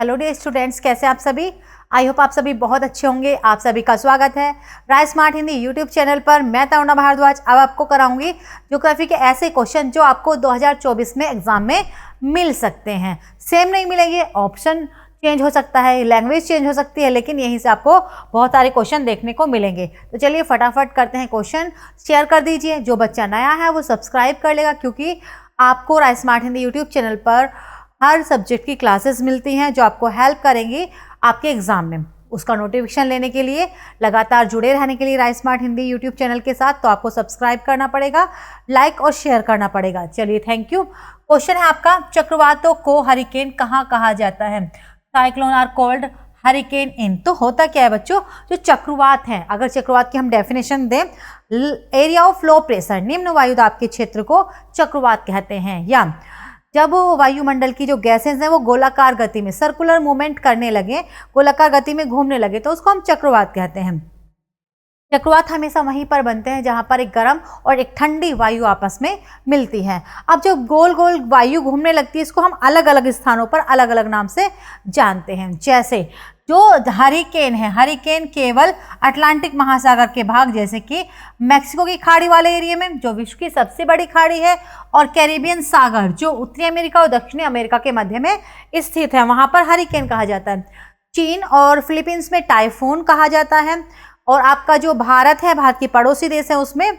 Hello dear students, कैसे आप सभी। आई होप आप सभी बहुत अच्छे होंगे। आप सभी का स्वागत है राय स्मार्ट हिंदी यूट्यूब चैनल पर। मैं तरुणा भारद्वाज अब आपको कराऊंगी ज्योग्राफी के ऐसे क्वेश्चन जो आपको 2024 में एग्जाम में मिल सकते हैं। सेम नहीं मिलेंगे, ऑप्शन चेंज हो सकता है, लैंग्वेज चेंज हो सकती है, लेकिन यहीं से आपको बहुत सारे क्वेश्चन देखने को मिलेंगे। तो चलिए फटाफट करते हैं क्वेश्चन। शेयर कर दीजिए, जो बच्चा नया है वो सब्सक्राइब कर लेगा, क्योंकि आपको राय स्मार्ट हिंदी यूट्यूब चैनल पर हर सब्जेक्ट की क्लासेस मिलती हैं जो आपको हेल्प करेंगी आपके एग्जाम में। उसका नोटिफिकेशन लेने के लिए, लगातार जुड़े रहने के लिए राय स्मार्ट हिंदी यूट्यूब चैनल के साथ, तो आपको सब्सक्राइब करना पड़ेगा, लाइक और शेयर करना पड़ेगा। चलिए, थैंक यू। क्वेश्चन है आपका, चक्रवातों को हरिकेन कहाँ कहा जाता है? साइक्लोन आर कॉल्ड हरिकेन इन। तो होता क्या है बच्चों, जो चक्रवात हैं, अगर चक्रवात की हम डेफिनेशन दें, एरिया ऑफ लो प्रेशर, निम्न वायुदाब के क्षेत्र को चक्रवात कहते हैं। या जब वायुमंडल की जो गैसेज हैं वो गोलाकार गति में सर्कुलर मूवमेंट करने लगे, गोलाकार गति में घूमने लगे, तो उसको हम चक्रवात कहते हैं। चक्रवात हमेशा वहीं पर बनते हैं जहां पर एक गर्म और एक ठंडी वायु आपस में मिलती है। अब जब गोल गोल वायु घूमने लगती है, इसको हम अलग अलग स्थानों पर अलग अलग नाम से जानते हैं। जैसे जो हरिकेन है, हरिकेन केवल अटलांटिक महासागर के भाग जैसे कि मैक्सिको की खाड़ी वाले एरिया में, जो विश्व की सबसे बड़ी खाड़ी है, और कैरिबियन सागर जो उत्तरी अमेरिका और दक्षिणी अमेरिका के मध्य में स्थित है, वहां पर हरिकेन कहा जाता है। चीन और फिलीपींस में टाइफून कहा जाता है, और आपका जो भारत है, भारत की पड़ोसी देश है, उसमें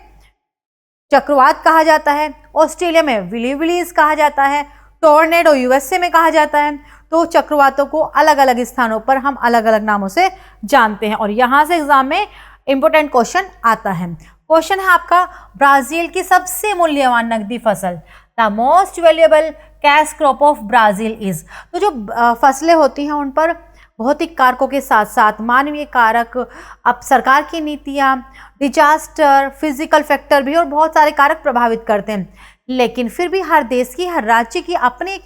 चक्रवात कहा जाता है। ऑस्ट्रेलिया में विलीविलीज कहा जाता है, टोर्नेडो यूएसए में कहा जाता है। तो चक्रवातों को अलग अलग स्थानों पर हम अलग अलग नामों से जानते हैं, और यहां से एग्जाम में इंपोर्टेंट क्वेश्चन आता है। क्वेश्चन है आपका, ब्राजील की सबसे मूल्यवान नकदी फसल, the most valuable cash crop of Brazil is. तो जो फसलें होती हैं उन पर भौतिक कारकों के साथ साथ मानवीय कारक, अब सरकार की नीतियाँ, डिजास्टर, फिजिकल फैक्टर भी और बहुत सारे कारक प्रभावित करते हैं। लेकिन फिर भी हर देश की, हर राज्य की अपनी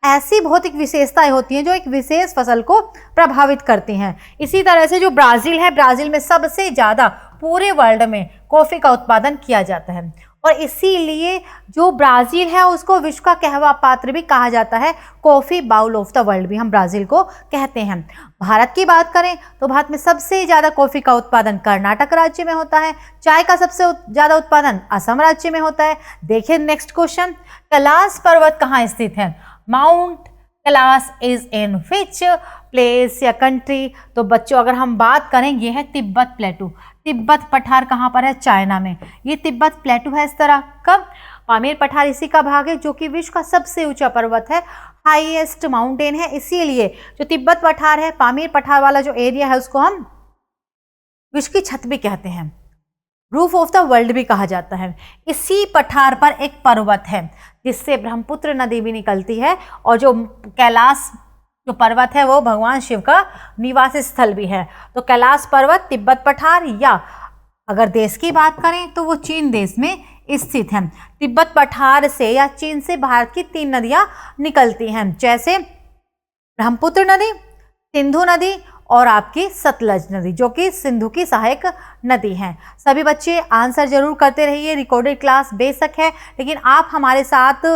ऐसी भौतिक विशेषताएं होती हैं जो एक विशेष फसल को प्रभावित करती हैं। इसी तरह से जो ब्राजील है, ब्राजील में सबसे ज़्यादा पूरे वर्ल्ड में कॉफ़ी का उत्पादन किया जाता है, और इसीलिए जो ब्राज़ील है उसको विश्व का कहवा पात्र भी कहा जाता है। Coffee bowl of the world भी हम ब्राज़ील को कहते हैं। भारत की बात करें तो भारत में सबसे ज़्यादा कॉफ़ी का उत्पादन कर्नाटक राज्य में होता है। चाय का सबसे ज़्यादा उत्पादन असम राज्य में होता है। देखिए नेक्स्ट क्वेश्चन, कैलाश पर्वत कहाँ स्थित है? Mount Kailash is in which place या कंट्री? तो बच्चों अगर हम बात करें, ये है तिब्बत प्लेटू। तिब्बत पठार कहाँ पर है? चाइना में। ये तिब्बत प्लेटू है इस तरह का। पामीर पठार इसी का भाग है, जो कि विश्व का सबसे ऊंचा पर्वत है, हाईएस्ट माउंटेन है। इसीलिए जो तिब्बत पठार है, पामीर पठार वाला जो एरिया है, उसको हम विश्व की छत भी कहते हैं, रूफ ऑफ द वर्ल्ड भी कहा जाता है। इसी पठार पर एक पर्वत है जिससे ब्रह्मपुत्र नदी भी निकलती है, और जो कैलाश जो पर्वत है वो भगवान शिव का निवास स्थल भी है। तो कैलाश पर्वत, तिब्बत पठार, या अगर देश की बात करें तो वो चीन देश में स्थित है। तिब्बत पठार से या चीन से भारत की 3 नदियां निकलती हैं, जैसे ब्रह्मपुत्र नदी, सिंधु नदी और आपकी सतलज नदी, जो कि सिंधु की सहायक नदी है। सभी बच्चे आंसर जरूर करते रहिए। रिकॉर्डेड क्लास बेशक है, लेकिन आप हमारे साथ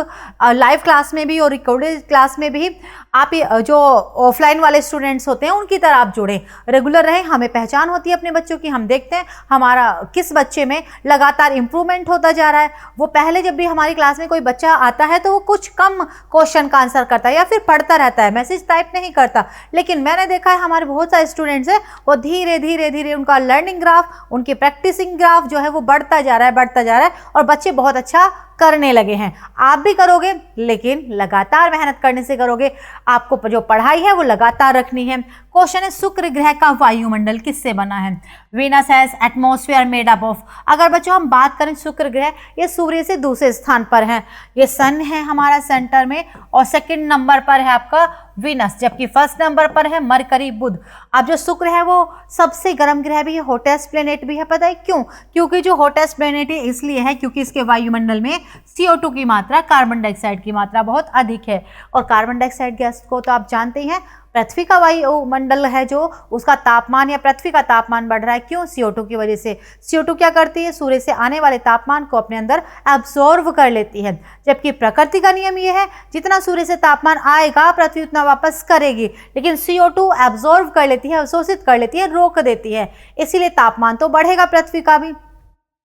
लाइव क्लास में भी और रिकॉर्डेड क्लास में भी आप जो ऑफलाइन वाले स्टूडेंट्स होते हैं उनकी तरह आप जुड़ें, रेगुलर रहें। हमें पहचान होती है अपने बच्चों की, हम देखते हैं हमारा किस बच्चे में लगातार इम्प्रूवमेंट होता जा रहा है। वो पहले जब भी हमारी क्लास में कोई बच्चा आता है तो वो कुछ कम क्वेश्चन का आंसर करता है या फिर पढ़ता रहता है, मैसेज टाइप नहीं करता। लेकिन मैंने देखा है हमारे बहुत सारे स्टूडेंट्स हैं, वो धीरे धीरे धीरे उनका लर्निंग ग्राफ, उनकी प्रैक्टिसिंग ग्राफ जो है वो बढ़ता जा रहा है, बढ़ता जा रहा है, और बच्चे बहुत अच्छा करने लगे हैं। आप भी करोगे, लेकिन लगातार मेहनत करने से करोगे। आपको जो पढ़ाई है वो लगातार रखनी है। क्वेश्चन है, शुक्र ग्रह का वायुमंडल किससे बना है? Venus has atmosphere made up of. अगर बच्चों हम बात करें शुक्र ग्रह, ये सूर्य से दूसरे स्थान पर है। ये सन है हमारा सेंटर में, और सेकंड नंबर पर है आपका वीनस, जबकि फर्स्ट नंबर पर है मरकरी, बुध। अब जो शुक्र है वो सबसे गर्म ग्रह भी है, हॉटेस्ट प्लेनेट भी है। पता है क्यों? क्योंकि जो हॉटेस्ट प्लेनेट है इसलिए है क्योंकि इसके वायुमंडल में CO2 की मात्रा, कार्बन डाइऑक्साइड की मात्रा बहुत अधिक है। और कार्बन डाइऑक्साइड गैस को तो आप जानते ही हैं, पृथ्वी का वायुमंडल है जो उसका तापमान या पृथ्वी का तापमान बढ़ रहा है। क्यों? CO2 की वजह से। CO2 क्या करती है? सूर्य से आने वाले तापमान को अपने अंदर एब्जॉर्व कर लेती है, जबकि प्रकृति का नियम ये है जितना सूर्य से तापमान आएगा पृथ्वी उतना वापस करेगी, लेकिन CO2 एब्जॉर्व कर लेती है, अवशोषित कर लेती है, रोक देती है, इसीलिए तापमान तो बढ़ेगा पृथ्वी का भी।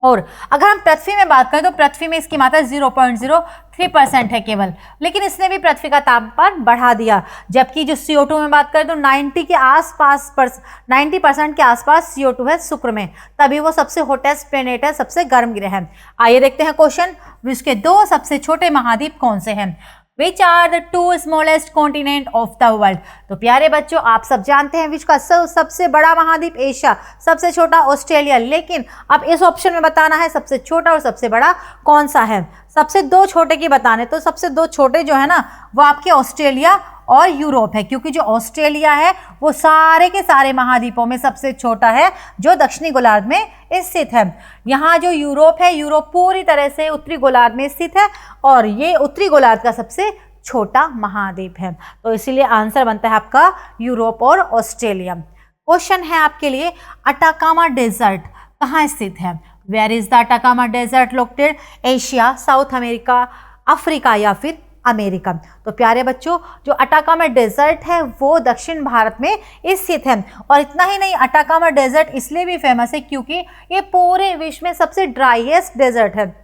और अगर हम पृथ्वी में बात करें तो पृथ्वी में इसकी मात्रा 0.03% है केवल, लेकिन इसने भी पृथ्वी का तापमान बढ़ा दिया। जबकि जो CO2 में बात करें तो 90% के आसपास CO2 है शुक्र में, तभी वो सबसे हॉटेस्ट प्लेनेट है, सबसे गर्म ग्रह है। आइए देखते हैं क्वेश्चन, विश्व के 2 सबसे छोटे महाद्वीप कौन से हैं? Which are the 2 smallest continent of the world? तो प्यारे बच्चों, आप सब जानते हैं विश्व का सबसे बड़ा महाद्वीप एशिया, सबसे छोटा ऑस्ट्रेलिया, लेकिन अब इस ऑप्शन में बताना है सबसे छोटा और सबसे बड़ा कौन सा है। सबसे 2 छोटे की बताने, तो सबसे 2 छोटे जो है ना वो आपके ऑस्ट्रेलिया और यूरोप है, क्योंकि जो ऑस्ट्रेलिया है वो सारे के सारे महाद्वीपों में सबसे छोटा है जो दक्षिणी गोलार्ध में स्थित है। यहाँ जो यूरोप है, यूरोप पूरी तरह से उत्तरी गोलार्ध में स्थित है और ये उत्तरी गोलार्ध का सबसे छोटा महाद्वीप है, तो इसीलिए आंसर बनता है आपका यूरोप और ऑस्ट्रेलिया। क्वेश्चन है आपके लिए, अटाकामा डेजर्ट कहाँ स्थित है? Where is the Atacama desert located? Asia, South America, Africa या फिर अमेरिका? तो प्यारे बच्चों, जो अटाकामा डेजर्ट है वो दक्षिण भारत में स्थित है। और इतना ही नहीं, अटाकामा डेजर्ट इसलिए भी फेमस है क्योंकि ये पूरे विश्व में सबसे ड्राईएस्ट डेजर्ट है।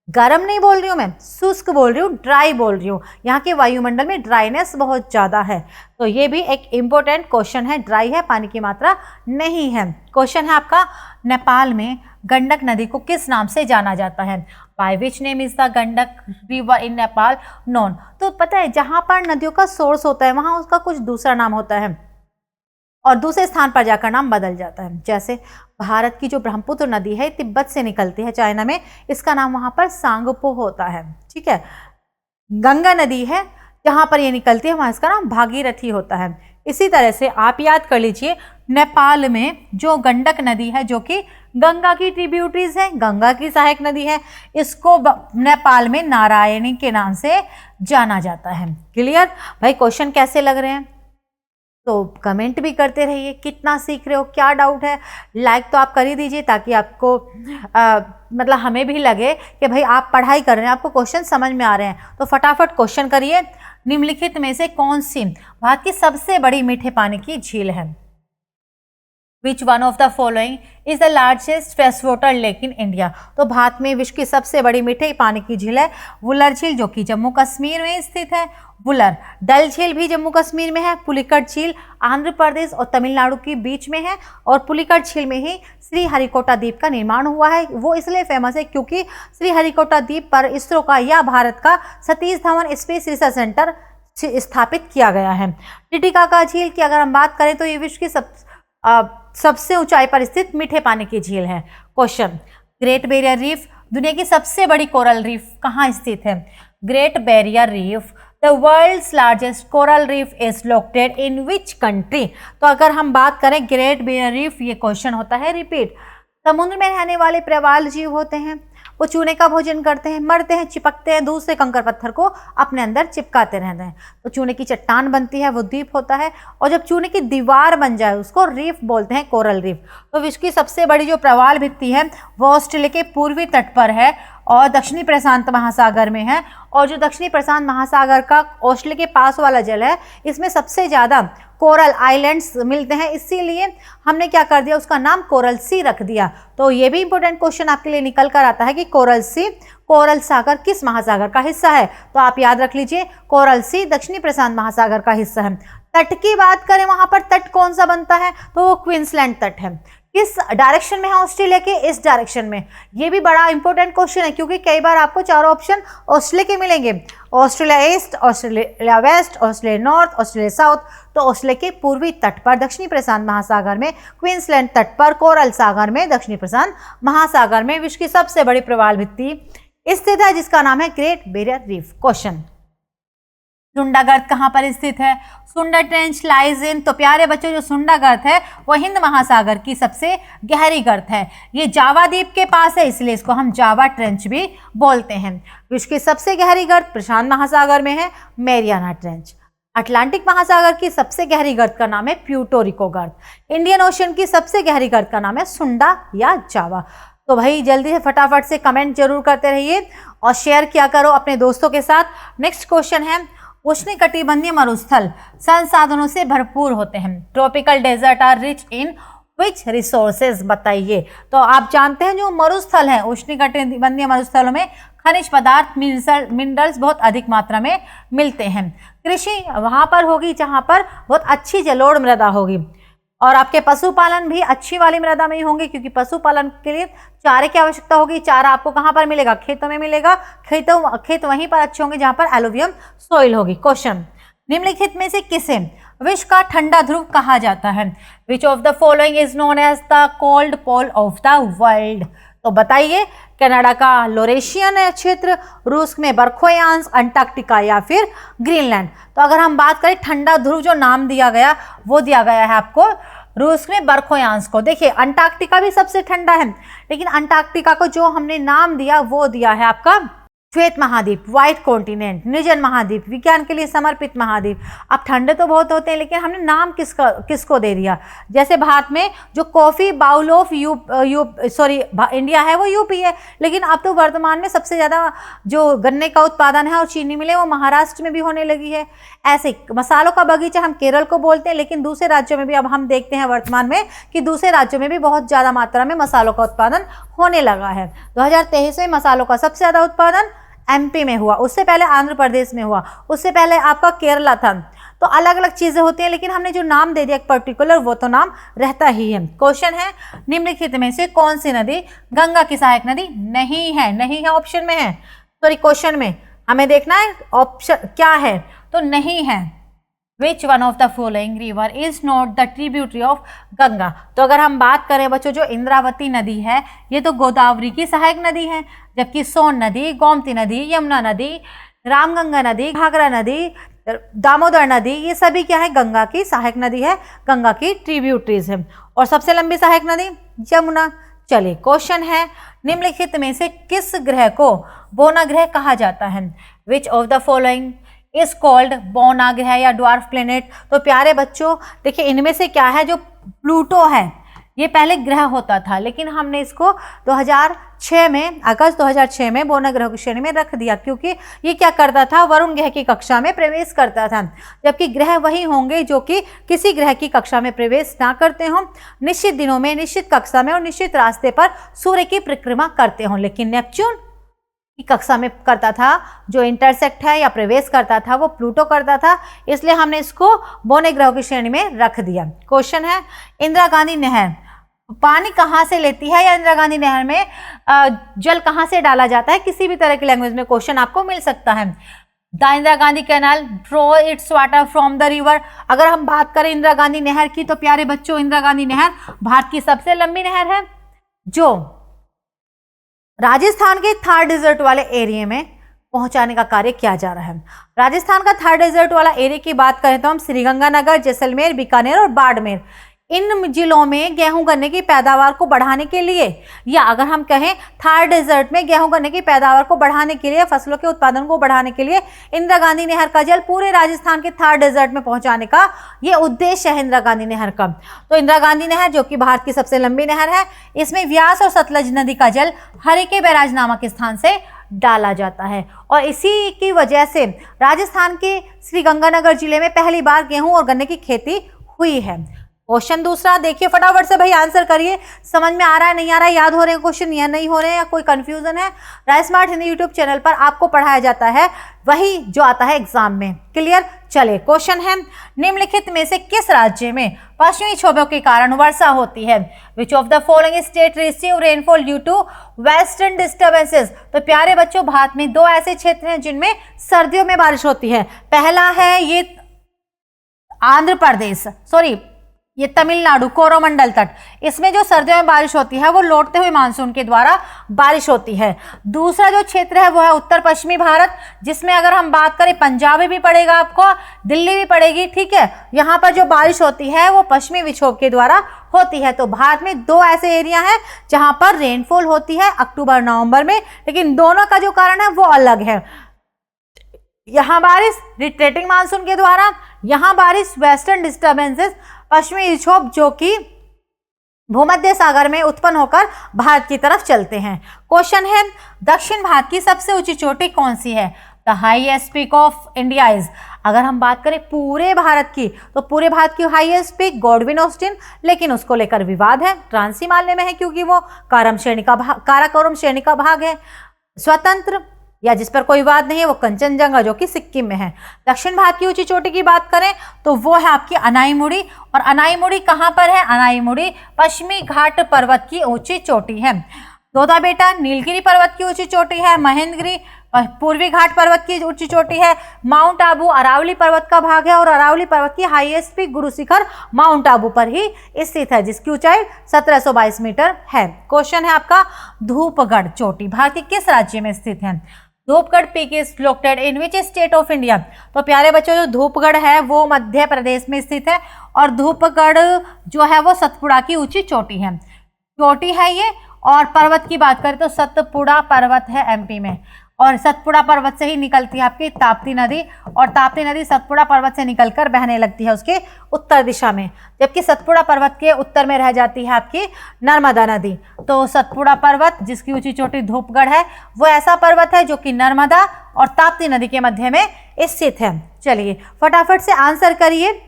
गर्म नहीं बोल रही हूँ मैं, शुष्क बोल रही हूँ, ड्राई बोल रही हूँ। यहाँ के वायुमंडल में ड्राइनेस बहुत ज़्यादा है, तो ये भी एक इम्पोर्टेंट क्वेश्चन है। ड्राई है, पानी की मात्रा नहीं है। क्वेश्चन है आपका, नेपाल में गंडक नदी को किस नाम से जाना जाता है? By which name is the Gandak river in Nepal known? तो पता है, जहाँ पर नदियों का सोर्स होता है वहाँ उसका कुछ दूसरा नाम होता है और दूसरे स्थान पर जाकर नाम बदल जाता है। जैसे भारत की जो ब्रह्मपुत्र नदी है तिब्बत से निकलती है चाइना में, इसका नाम वहाँ पर सांगपो होता है, ठीक है। गंगा नदी है जहाँ पर ये निकलती है वहाँ इसका नाम भागीरथी होता है। इसी तरह से आप याद कर लीजिए, नेपाल में जो गंडक नदी है जो कि गंगा की ट्रिब्यूटरीज है, गंगा की सहायक नदी है, इसको नेपाल में नारायणी के नाम से जाना जाता है। क्लियर भाई? क्वेश्चन कैसे लग रहे हैं? तो कमेंट भी करते रहिए, कितना सीख रहे हो, क्या डाउट है। लाइक तो आप कर ही दीजिए ताकि आपको मतलब हमें भी लगे कि भाई आप पढ़ाई कर रहे हैं, आपको क्वेश्चन समझ में आ रहे हैं। तो फटाफट क्वेश्चन करिए, निम्नलिखित में से कौन सी भारत की सबसे बड़ी मीठे पानी की झील है? Which one of the following is the largest freshwater lake in India? तो भारत में विश्व की सबसे बड़ी मीठे पानी की झील है वुलर झील, जो कि जम्मू कश्मीर में स्थित है। वुलर। डल झील भी जम्मू कश्मीर में है। पुलिकट झील आंध्र प्रदेश और तमिलनाडु के बीच में है और पुलिकट झील में ही श्री हरिकोटा द्वीप का निर्माण हुआ है। वो इसलिए फेमस है क्योंकि श्री हरिकोटा द्वीप पर इसरो का या भारत का Satish Dhawan space research centre स्थापित किया गया है। टिटिकाका झील की अगर हम बात करें तो ये विश्व की सबसे ऊंचाई पर स्थित मीठे पानी की झील है। क्वेश्चन, ग्रेट बैरियर रीफ दुनिया की सबसे बड़ी कोरल रीफ कहाँ स्थित है? Great Barrier Reef, the world's largest coral reef is located in which country? तो अगर हम बात करें ग्रेट बैरियर रीफ, ये क्वेश्चन होता है रिपीट। समुद्र में रहने वाले प्रवाल जीव होते हैं, वो चूने का भोजन करते हैं, मरते हैं, चिपकते हैं, दूसरे कंकड़ पत्थर को अपने अंदर चिपकाते रहते हैं, तो चूने की चट्टान बनती है, वो द्वीप होता है। और जब चूने की दीवार बन जाए उसको रीफ बोलते हैं, कोरल रीफ। तो विश्व की सबसे बड़ी जो प्रवाल भित्ति है वो ऑस्ट्रेलिया के पूर्वी तट पर है और दक्षिणी प्रशांत महासागर में है। और जो दक्षिणी प्रशांत महासागर का ऑस्ट्रेलिया के पास वाला जल है, इसमें सबसे ज़्यादा कोरल आइलैंड्स मिलते हैं, इसीलिए हमने क्या कर दिया, उसका नाम कोरल सी रख दिया। तो ये भी इंपॉर्टेंट क्वेश्चन आपके लिए निकल कर आता है कि कोरल सी, कोरल सागर किस महासागर का हिस्सा है? तो आप याद रख लीजिए, कोरल सी दक्षिणी प्रशांत महासागर का हिस्सा है। तट की बात करें, वहां पर तट कौन सा बनता है? तो वो क्वींसलैंड तट है। किस डायरेक्शन में है ऑस्ट्रेलिया के? इस डायरेक्शन में। ये भी बड़ा इंपॉर्टेंट क्वेश्चन है क्योंकि कई बार आपको चारों ऑप्शन ऑस्ट्रेलिया के मिलेंगे, Australia east, Australia West, Australia north, Australia south. तो ऑस्ट्रेलिया के पूर्वी तट पर दक्षिणी प्रशांत महासागर में, क्वींसलैंड तट पर, कोरल सागर में, दक्षिणी प्रशांत महासागर में विश्व की सबसे बड़ी प्रवाल भित्ति स्थित है जिसका नाम है ग्रेट बैरियर रीफ। क्वेश्चन, सुंडा गर्त कहाँ पर स्थित है? सुंडा ट्रेंच लाइज इन, तो प्यारे बच्चों जो सुंडा गर्त है वो हिंद महासागर की सबसे गहरी गर्त है। ये जावा द्वीप के पास है, इसलिए इसको हम जावा ट्रेंच भी बोलते हैं। विश्व की सबसे गहरी गर्त प्रशांत महासागर में है, मैरियाना ट्रेंच। अटलांटिक महासागर की सबसे गहरी गर्त का नाम है प्यूर्टो रिको गर्त। इंडियन ओशन की सबसे गहरी गर्त का नाम है सुंडा या जावा। तो भाई जल्दी से फटाफट से कमेंट जरूर करते रहिए और शेयर किया करो अपने दोस्तों के साथ। नेक्स्ट क्वेश्चन है, उष्णकटिबंधीय मरुस्थल संसाधनों से भरपूर होते हैं। Tropical desert are rich in which resources, बताइए। तो आप जानते हैं जो मरुस्थल है, उष्णकटिबंधीय मरुस्थलों में खनिज पदार्थ मिनरल्स बहुत अधिक मात्रा में मिलते हैं। कृषि वहां पर होगी जहां पर बहुत अच्छी जलोढ़ मृदा होगी, और आपके पशुपालन भी अच्छी वाली मृदा में ही होंगे, क्योंकि पशुपालन के लिए चारे की आवश्यकता होगी। चारा आपको कहां पर मिलेगा? खेतों में मिलेगा। खेत वहीं पर अच्छे होंगे जहां पर एलुवियम सोइल होगी। क्वेश्चन, निम्नलिखित में से किसे विश्व का ठंडा ध्रुव कहा जाता है? Which of the following is known as the cold pole of the world? तो बताइए, कनाडा का लोरेशियन क्षेत्र, रूस में बर्खोयांश, अंटार्कटिका या फिर ग्रीनलैंड? तो अगर हम बात करें ठंडा ध्रुव, जो नाम दिया गया वो दिया गया है आपको रूस में बर्खोयांश को। देखिए अंटार्कटिका भी सबसे ठंडा है, लेकिन अंटार्कटिका को जो हमने नाम दिया वो दिया है आपका श्वेत महाद्वीप, व्हाइट कॉन्टिनेंट, निर्जन महाद्वीप, विज्ञान के लिए समर्पित महाद्वीप। अब ठंडे तो बहुत होते हैं, लेकिन हमने नाम किसको दे दिया? जैसे भारत में जो कॉफी बाउल ऑफ इंडिया है वो यूपी है, लेकिन अब तो वर्तमान में सबसे ज्यादा जो गन्ने का उत्पादन है और चीनी मिले वो महाराष्ट्र में भी होने लगी है। ऐसे मसालों का बगीचा हम केरल को बोलते हैं, लेकिन दूसरे राज्यों में भी अब हम देखते हैं वर्तमान में कि दूसरे राज्यों में भी बहुत ज्यादा मात्रा में मसालों का उत्पादन होने लगा है। 2023 में मसालों का सबसे ज्यादा उत्पादन एमपी में हुआ, उससे पहले आंध्र प्रदेश में हुआ, उससे पहले आपका केरला था। तो अलग अलग चीजें होती हैं, लेकिन हमने जो नाम दे दिया एक पर्टिकुलर, वो तो नाम रहता ही है। क्वेश्चन है, निम्नलिखित में से कौन सी नदी गंगा की सहायक नदी नहीं है? नहीं है ऑप्शन में है, सॉरी क्वेश्चन में हमें देखना है ऑप्शन क्या है, तो नहीं है। Which one of the following river is not the tributary of Ganga? तो अगर हम बात करें बच्चों, जो इंद्रावती नदी है ये तो गोदावरी की सहायक नदी है, जबकि सोन नदी, गोमती नदी, यमुना नदी, रामगंगा नदी, घाघरा नदी, दामोदर नदी, ये सभी क्या है? गंगा की सहायक नदी है, गंगा की ट्रिब्यूटरीज है। और सबसे लंबी सहायक नदी यमुना। चलिए क्वेश्चन है, निम्नलिखित में से किस ग्रह को बोना ग्रह कहा जाता है? Which of the following is called बोना ग्रह या ड्वार्फ प्लेनेट? तो प्यारे बच्चों देखिए, इनमें से क्या है, जो प्लूटो है ये पहले ग्रह होता था, लेकिन हमने इसको 2006 में, अगस्त 2006 में बोना ग्रह की श्रेणी में रख दिया, क्योंकि ये क्या करता था? वरुण ग्रह की कक्षा में प्रवेश करता था। जबकि ग्रह वही होंगे जो कि किसी ग्रह की कक्षा में प्रवेश ना करते हों, निश्चित दिनों में, निश्चित कक्षा में और निश्चित रास्ते पर सूर्य की परिक्रमा करते हों। लेकिन नेपच्यून की कक्षा में करता था, जो इंटरसेक्ट है या प्रवेश करता था वो प्लूटो करता था, इसलिए हमने इसको बोने ग्रह की श्रेणी में रख दिया। क्वेश्चन है, इंदिरा गांधी नहर पानी कहाँ से लेती है, या इंदिरा गांधी नहर में जल कहाँ से डाला जाता है? किसी भी तरह की लैंग्वेज में क्वेश्चन आपको मिल सकता है। The Indira Gandhi canal draw it's water from the river. अगर हम बात करें इंदिरा गांधी नहर की, तो प्यारे बच्चों इंदिरा गांधी नहर भारत की सबसे लंबी नहर है, जो राजस्थान के थार डेजर्ट वाले एरिया में पहुंचाने का कार्य किया जा रहा है। राजस्थान का थार डेजर्ट वाला एरिया की बात करें तो हम श्रीगंगानगर, जैसलमेर, बीकानेर और बाड़मेर, इन जिलों में गेहूं गन्ने की पैदावार को बढ़ाने के लिए, या अगर हम कहें थार डेजर्ट में गेहूं गन्ने की पैदावार को बढ़ाने के लिए, फसलों के उत्पादन को बढ़ाने के लिए इंदिरा गांधी नहर का जल पूरे राजस्थान के थार डेजर्ट में पहुंचाने का ये उद्देश्य है इंदिरा गांधी नहर का। तो इंदिरा गांधी नहर जो कि भारत की सबसे लंबी नहर है, इसमें व्यास और सतलज नदी का जल हरिके बैराज नामक स्थान से डाला जाता है, और इसी की वजह से राजस्थान के श्रीगंगानगर जिले में पहली बार गेहूं और गन्ने की खेती हुई है। क्वेश्चन दूसरा देखिए, फटाफट से भाई आंसर करिए, समझ में आ रहा है नहीं आ रहा है, याद हो रहे हैं क्वेश्चन या नहीं हो रहे हैं, या कोई कंफ्यूजन है? Rice smart Hindi YouTube channel पर आपको पढ़ाया जाता है वही जो आता है एग्जाम में। क्लियर? चले क्वेश्चन है, निम्नलिखित में से किस राज्य में पश्चिमी क्षोभों के कारण वर्षा होती है? Which of the following state receive rainfall due to western disturbances? तो प्यारे बच्चों भारत में दो ऐसे क्षेत्र हैं जिनमें सर्दियों में बारिश होती है। पहला है ये आंध्र प्रदेश, सॉरी ये तमिलनाडु कोरोमंडल तट, इसमें जो सर्दियों में बारिश होती है वो लौटते हुए मानसून के द्वारा बारिश होती है। दूसरा जो क्षेत्र है वो है उत्तर पश्चिमी भारत, जिसमें अगर हम बात करें पंजाब भी पड़ेगा आपको, दिल्ली भी पड़ेगी, ठीक है। यहाँ पर जो बारिश होती है वो पश्चिमी विक्षोभ के द्वारा होती है। तो भारत में दो ऐसे एरिया हैं जहां पर रेनफॉल होती है अक्टूबर नवंबर में, लेकिन दोनों का जो कारण है वो अलग है। यहाँ बारिश रिट्रेटिंग मानसून के द्वारा, यहाँ बारिश वेस्टर्न डिस्टर्बेंसेस पश्चिमी विक्षोभ जो कि भूमध्य सागर में उत्पन्न होकर भारत की तरफ चलते हैं। क्वेश्चन है दक्षिण भारत की सबसे ऊंची चोटी कौन सी है? The highest peak of India is, अगर हम बात करें पूरे भारत की तो पूरे भारत की हाईएस्ट पीक गॉडविन ऑस्टिन, लेकिन उसको लेकर विवाद है, ट्रांसी मानने में है क्योंकि वो काराकोरम श्रेणी का भाग है। स्वतंत्र या जिस पर कोई वाद नहीं है वो कंचनजंगा जो कि सिक्किम में है। दक्षिण भारत की ऊंची चोटी की बात करें तो वो है आपकी अनाईमुड़ी, और अनाईमुड़ी कहाँ पर है? अनाईमुड़ी पश्चिमी घाट पर्वत की ऊंची चोटी है। दोदा बेटा नीलगिरी पर्वत की ऊंची चोटी है। महेंद्रगिरी पूर्वी घाट पर्वत की ऊंची चोटी है। माउंट आबू अरावली पर्वत का भाग है, और अरावली पर्वत की highest peak Guru Shikhar mount Abu पर ही स्थित है जिसकी ऊंचाई 1722 मीटर है। क्वेश्चन है आपका धूपगढ़ चोटी भारत के किस राज्य में स्थित है? Dhupgarh peak is located in which state of India? तो प्यारे बच्चों जो धूपगढ़ है वो मध्य प्रदेश में स्थित है, और धूपगढ़ जो है वो सतपुड़ा की ऊंची चोटी है, चोटी है ये। और पर्वत की बात करें तो सतपुड़ा पर्वत है एमपी में, और सतपुड़ा पर्वत से ही निकलती है आपकी ताप्ती नदी, और ताप्ती नदी सतपुड़ा पर्वत से निकलकर बहने लगती है उसके उत्तर दिशा में, जबकि सतपुड़ा पर्वत के उत्तर में रह जाती है आपकी नर्मदा नदी। तो सतपुड़ा पर्वत जिसकी ऊंची चोटी धूपगढ़ है वो ऐसा पर्वत है जो कि नर्मदा और ताप्ती नदी के मध्य में स्थित है। चलिए फटाफट से आंसर करिए,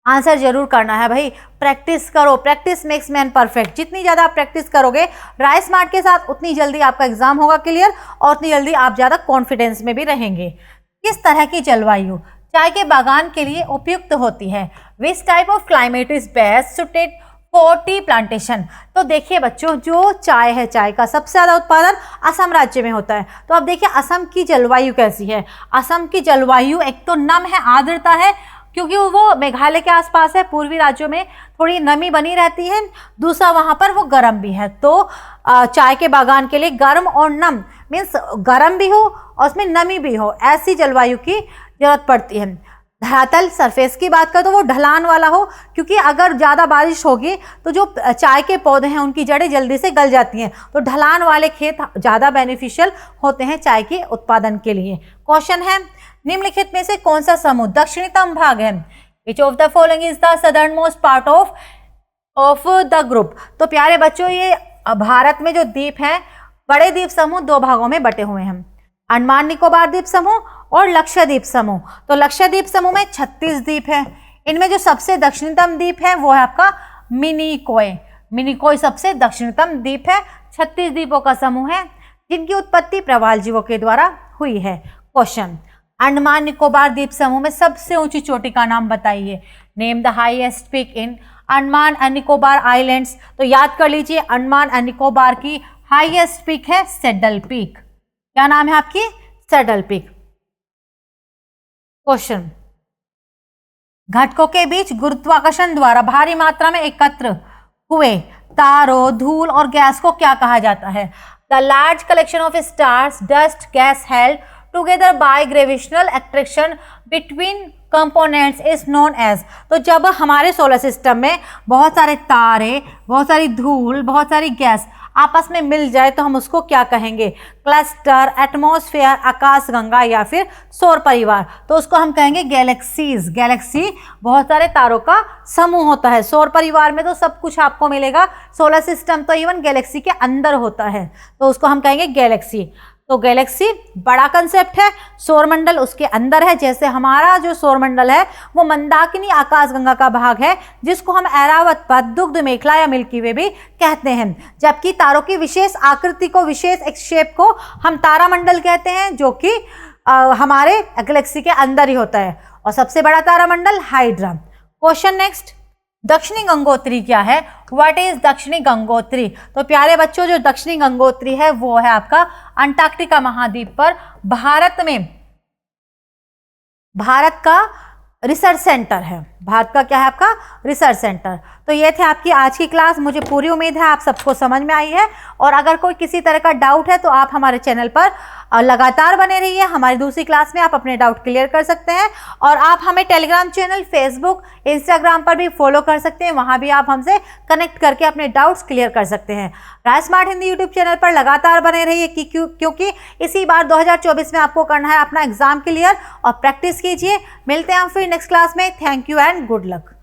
आंसर जरूर करना है भाई, प्रैक्टिस करो, प्रैक्टिस मेक्स मैन परफेक्ट। जितनी ज़्यादा आप प्रैक्टिस करोगे राइस स्मार्ट के साथ उतनी जल्दी आपका एग्जाम होगा क्लियर, और उतनी जल्दी आप ज़्यादा कॉन्फिडेंस में भी रहेंगे। किस तरह की जलवायु चाय के बागान के लिए उपयुक्त होती है? Which type of climate is best suited for tea plantation? तो देखिए बच्चों जो चाय है, चाय का सबसे ज़्यादा उत्पादन असम राज्य में होता है। तो अब देखिए असम की जलवायु कैसी है। असम की जलवायु एक तो नम है, आर्द्रता है, क्योंकि वो मेघालय के आसपास है, पूर्वी राज्यों में थोड़ी नमी बनी रहती है। दूसरा वहाँ पर वो गर्म भी है, तो चाय के बागान के लिए गर्म और नम मीन्स गर्म भी हो और उसमें नमी भी हो, ऐसी जलवायु की जरूरत पड़ती है। धरातल सरफेस की बात करें तो वो ढलान वाला हो, क्योंकि अगर ज़्यादा बारिश होगी तो जो चाय के पौधे हैं उनकी जड़ें जल्दी से गल जाती हैं, तो ढलान वाले खेत ज़्यादा बेनिफिशियल होते हैं चाय के उत्पादन के लिए। क्वेश्चन है निम्नलिखित में से कौन सा समूह दक्षिणतम भाग है? Which of the following is the southern most part of the group? तो प्यारे बच्चों ये भारत में जो द्वीप हैं, बड़े द्वीप समूह दो भागों में बटे हुए हैं, अंडमान निकोबार द्वीप समूह और लक्षद्वीप समूह। तो लक्षद्वीप समूह में 36 द्वीप है। इनमें जो सबसे दक्षिणतम द्वीप है वो है आपका मिनिकॉय। मिनिकॉय सबसे दक्षिणतम द्वीप है। 36 द्वीपों का समूह है जिनकी उत्पत्ति प्रवाल जीवों के द्वारा हुई है। क्वेश्चन अंडमान निकोबार द्वीप समूह में सबसे ऊंची चोटी का नाम बताइए। Name the highest peak in Andaman and Nicobar islands. तो याद कर लीजिए अंडमान एंड निकोबार की हाईएस्ट पीक है सैडल पीक। क्या नाम है आपकी? Saddle peak. क्वेश्चन घटकों के बीच गुरुत्वाकर्षण द्वारा भारी मात्रा में एकत्र हुए तारों, धूल और गैस को क्या कहा जाता है? The large collection of stars, dust, gas held together by gravitational attraction between components is known as. तो जब हमारे सोलर सिस्टम में बहुत सारे तारे, बहुत सारी धूल, बहुत सारी गैस आपस में मिल जाए तो हम उसको क्या कहेंगे? क्लस्टर, एटमॉस्फेयर, आकाशगंगा या फिर सौर परिवार। तो उसको हम कहेंगे गैलेक्सीज। गैलेक्सी बहुत सारे तारों का समूह होता है। सौर परिवार में तो सब कुछ आपको मिलेगा, सोलर सिस्टम तो इवन गैलेक्सी के अंदर होता है, तो उसको हम कहेंगे गैलेक्सी। तो गैलेक्सी बड़ा कंसेप्ट है, सौरमंडल उसके अंदर है। जैसे हमारा जो सौरमंडल है वो मंदाकिनी आकाशगंगा का भाग है, जिसको हम ऐरावत पथ, दुग्ध मेखला या मिल्की वे भी कहते हैं। जबकि तारों की विशेष आकृति को, विशेष एक शेप को हम तारामंडल कहते हैं, जो कि हमारे गैलेक्सी के अंदर ही होता है। और सबसे बड़ा तारामंडल हाइड्रा। क्वेश्चन नेक्स्ट, दक्षिणी गंगोत्री क्या है? व्हाट इज दक्षिणी गंगोत्री? तो प्यारे बच्चों जो दक्षिणी गंगोत्री है वो है आपका अंटार्कटिका महाद्वीप पर भारत का रिसर्च सेंटर है। भारत का क्या है आपका? Research centre. तो ये थे आपकी आज की क्लास। मुझे पूरी उम्मीद है आप सबको समझ में आई है, और अगर कोई किसी तरह का डाउट है तो आप हमारे चैनल पर और लगातार बने रहिए। हमारी दूसरी क्लास में आप अपने डाउट क्लियर कर सकते हैं और आप हमें टेलीग्राम चैनल, फेसबुक, इंस्टाग्राम पर भी फॉलो कर सकते हैं। वहां भी आप हमसे कनेक्ट करके अपने डाउट्स क्लियर कर सकते हैं। Rise smart Hindi YouTube channel पर लगातार बने रहिए क्योंकि इसी बार 2024 में आपको करना है अपना एग्जाम क्लियर और प्रैक्टिस कीजिए। मिलते हैं हम फिर नेक्स्ट क्लास में। Thank you and good luck.